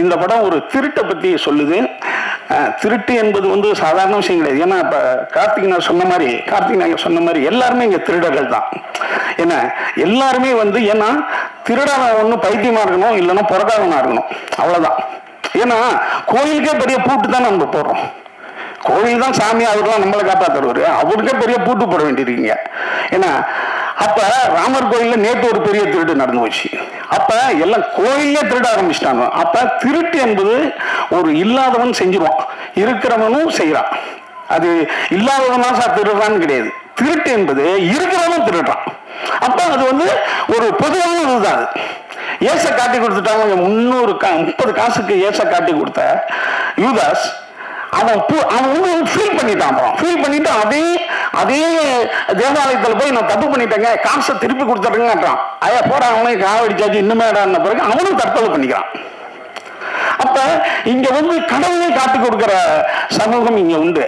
இந்த படம் ஒரு திருட்டை பற்றி சொல்லுது. திருட்டு என்பது வந்து சாதாரண விஷயம் கிடையாது. ஏன்னா இப்போ கார்த்திக் நாயர் சொன்ன மாதிரி எல்லாருமே இங்கே திருடர்கள் தான். ஏன்னா எல்லாருமே வந்து ஏன்னா திருடனை ஒன்று பைத்தியமா இருக்கணும், இல்லைன்னா புறக்காதவனா இருக்கணும், அவ்வளோதான். ஏன்னா கோயிலுக்கே பெரிய பூட்டு தான் நம்ம போடுறோம். கோயில் தான் சாமி, அவர்லாம் நம்மளை காப்பாற்றுவார், அவருக்கே பெரிய பூட்டு போட வேண்டியிருக்கீங்க. ஏன்னா அப்ப ராமர் கோயில்ல நேற்று ஒரு பெரிய திருட்டு நடந்து போச்சு. அப்ப எல்லாம் கோயிலே திருட ஆரம்பிச்சிட்டாங்க. அப்ப திருட்டு என்பது ஒரு இல்லாதவன் செஞ்சிருவான், இருக்கிறவனும் செய்யறான். அது இல்லாதவனா திருடுறான்னு கிடையாது. திருட்டு என்பது இருக்கிறவனும் திருடுறான். அப்ப அது வந்து ஒரு பொதுவான இதுதான். ஏச காட்டி கொடுத்துட்டாங்க. 330 காசுக்கு ஏச காட்டி கொடுத்த யூதாஸ் அவன் ஃபீல் பண்ணிட்டான். ஃபீல் பண்ணிட்டு அதே தேவாலயத்தில் போய் நான் தப்பு பண்ணிட்டேங்க, காசை திருப்பி கொடுத்துட்டேங்கன்றான். ஐயா போற அவனையும் காவடிச்சாச்சு இன்னுமே பிறகு அவனும் தற்கொலை பண்ணிக்கிறான். அப்ப இங்க வந்து கடவுளை காட்டி கொடுக்கிற சமூகம் இங்க உண்டு.